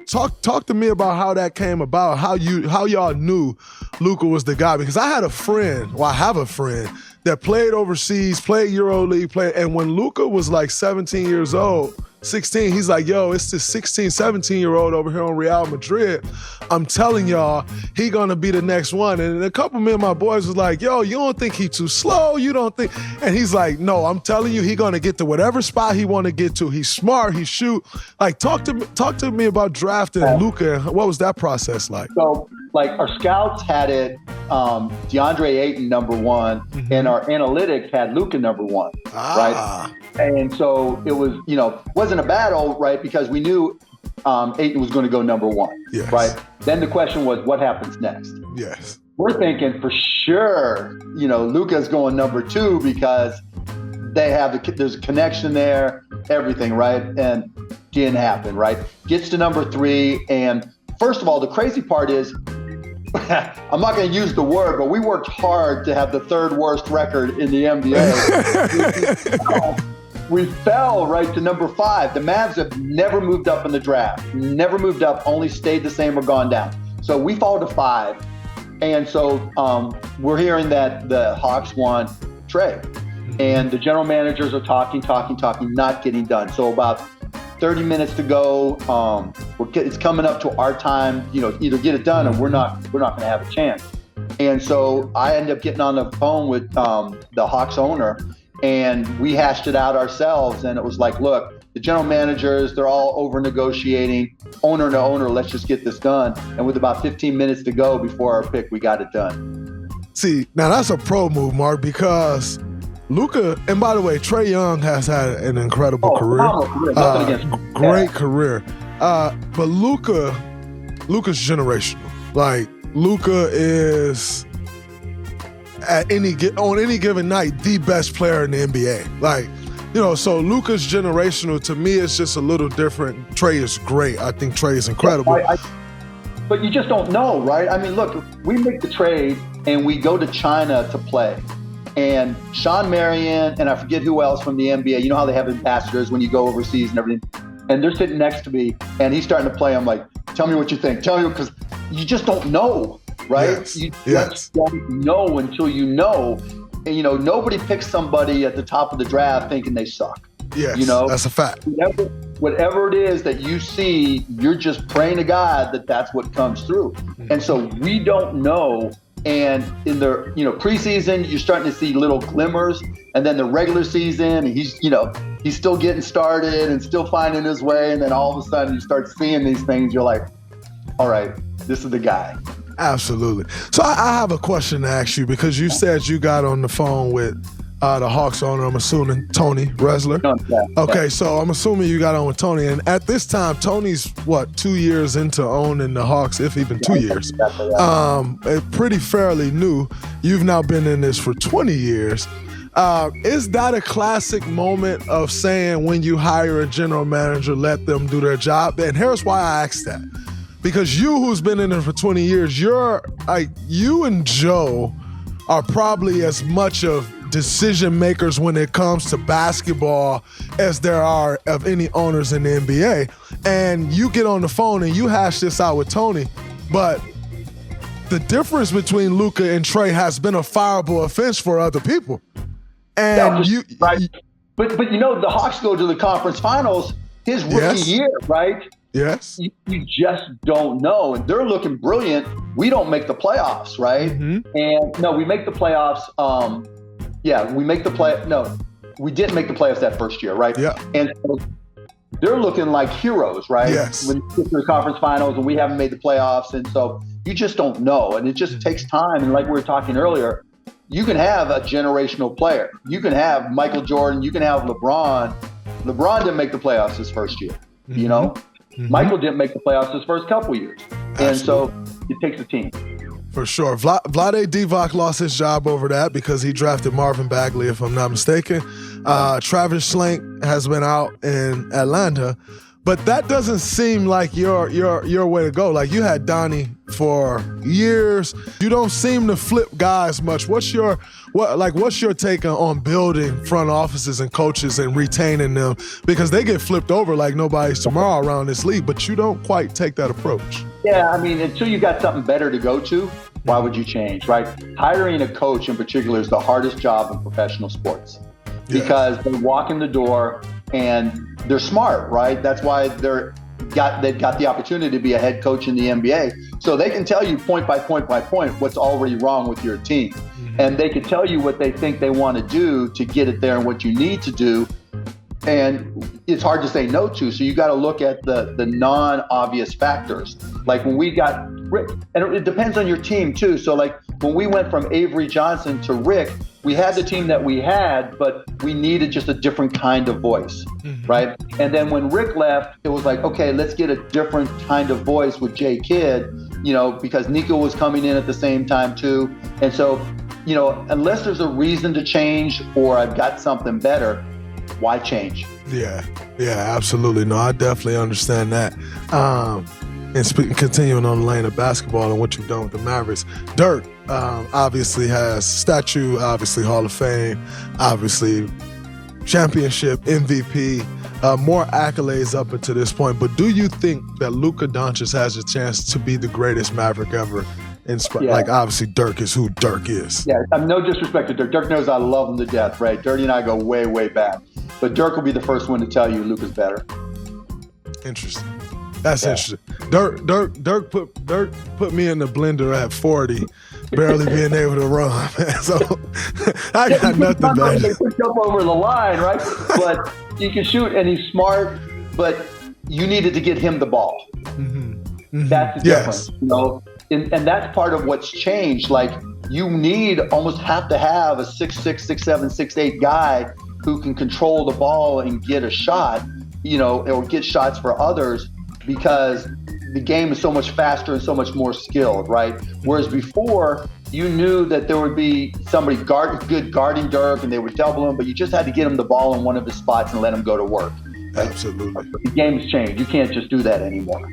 Talk to me about how that came about, how y'all knew Luka was the guy. Because I have a friend that played overseas, played EuroLeague, and when Luka was like 17 years old, 16, he's like, yo, it's this 16, 17-year-old over here on Real Madrid. I'm telling y'all, he gonna be the next one. And a couple of me and my boys was like, yo, you don't think he too slow? You don't think? And he's like, no, I'm telling you, he gonna get to whatever spot he wanna get to. He's smart, he shoot. Like, talk to me about drafting Luka. What was that process like? So, like, our scouts had it DeAndre Ayton number one, and our analytics had Luka number one, right? And so it was, wasn't a battle, right? Because we knew Ayton was going to go number one, right? Then the question was, what happens next? Yes. We're thinking for sure, Luka's going number two because there's a connection there, everything, right? And didn't happen, right? Gets to number three, and first of all, the crazy part is, I'm not going to use the word, but we worked hard to have the third worst record in the NBA. We fell right to number 5. The Mavs have never moved up in the draft. Never moved up, only stayed the same or gone down. So we fall to 5. And so we're hearing that the Hawks want Trey. And the general managers are talking, not getting done. So about 30 minutes to go. It's coming up to our time, either get it done or we're not going to have a chance. And so I ended up getting on the phone with the Hawks owner, and we hashed it out ourselves. And it was like, look, the general managers, they're all over negotiating, owner to owner, let's just get this done. And with about 15 minutes to go before our pick, we got it done. See, now that's a pro move, Mark, because Luka, and by the way, Trae Young has had an incredible career. Great career. But Luka's generational. Like, Luka is on any given night the best player in the NBA. Like, so Luka's generational. To me, it's just a little different. Trae is great. I think Trae is incredible. But you just don't know, right? I mean, look, we make the trade and we go to China to play. And Sean Marion, and I forget who else from the NBA, you know how they have ambassadors when you go overseas and everything, and they're sitting next to me, and he's starting to play. I'm like, tell me what you think. Tell me, because you just don't know, right? Yes. You just don't know until you know. And, nobody picks somebody at the top of the draft thinking they suck. Yes, that's a fact. Whatever it is that you see, you're just praying to God that's what comes through. And so we don't know. And in the preseason, you're starting to see little glimmers, and then the regular season, he's still getting started and still finding his way, and then all of a sudden you start seeing these things. You're like, all right, this is the guy. Absolutely. So I have a question to ask you, because you said you got on the phone with the Hawks owner, I'm assuming Tony Resler. Okay, so I'm assuming you got on with Tony, and at this time, Tony's 2 years into owning the Hawks, if even 2 years. Pretty fairly new. You've now been in this for 20 years. Is that a classic moment of saying, when you hire a general manager, let them do their job? And here's why I asked that. Because you, who's been in it for 20 years, you and Joe are probably as much of decision makers when it comes to basketball as there are of any owners in the NBA. And you get on the phone and you hash this out with Tony, but the difference between Luka and Trae has been a fireable offense for other people. And But the Hawks go to the conference finals his rookie year, right? Yes. You just don't know. And they're looking brilliant. We don't make the playoffs, right? And no, we make the playoffs. We didn't make the playoffs that first year, right? Yeah. And so they're looking like heroes, right? Yes. When you get to the conference finals and we haven't made the playoffs. And so you just don't know. And it just takes time. And like we were talking earlier, you can have a generational player. You can have Michael Jordan. You can have LeBron. LeBron didn't make the playoffs his first year, Michael didn't make the playoffs his first couple years. Absolutely. And so it takes a team. For sure. Vlade Divac lost his job over that because he drafted Marvin Bagley, if I'm not mistaken. Travis Schlenk has been out in Atlanta. But that doesn't seem like your way to go. Like, you had Donnie for years. You don't seem to flip guys much. What's your take on building front offices and coaches and retaining them? Because they get flipped over like nobody's tomorrow around this league, but you don't quite take that approach. Yeah, I mean, until you got something better to go to, why would you change, right? Hiring a coach in particular is the hardest job in professional sports because they walk in the door and they're smart, right? That's why they've got the opportunity to be a head coach in the NBA. So they can tell you point by point by point what's already wrong with your team. Mm-hmm. And they can tell you what they think they want to do to get it there and what you need to do. And it's hard to say no to. So you got to look at the non-obvious factors. Like when we got Rick, and it depends on your team too. So like when we went from Avery Johnson to Rick, we had the team that we had, but we needed just a different kind of voice, right? And then when Rick left, it was like, okay, let's get a different kind of voice with Jay Kidd, because Nico was coming in at the same time too. And so, unless there's a reason to change or I've got something better, why change? Yeah, absolutely. No, I definitely understand that. And continuing on the lane of basketball and what you've done with the Mavericks, Dirk obviously has statue, obviously Hall of Fame, obviously championship, MVP, more accolades up until this point. But do you think that Luka Doncic has a chance to be the greatest Maverick ever? Like, obviously, Dirk is who Dirk is. Yeah, I'm no disrespect to Dirk. Dirk knows I love him to death, right? Dirty and I go way, way back. But Dirk will be the first one to tell you Luka's better. Interesting. That's interesting. Dirk put me in the blender at 40, barely being able to run. So I got nothing better. They put jump over the line, right? But he can shoot and he's smart. But you needed to get him the ball. That's the difference, And that's part of what's changed. Like, you almost have to have a 6'6", 6'7", 6'8" guy who can control the ball and get a shot, or get shots for others, because the game is so much faster and so much more skilled, right? Whereas before, you knew that there would be somebody good guarding Dirk and they would double him, but you just had to get him the ball in one of his spots and let him go to work. Absolutely. The game's changed. You can't just do that anymore.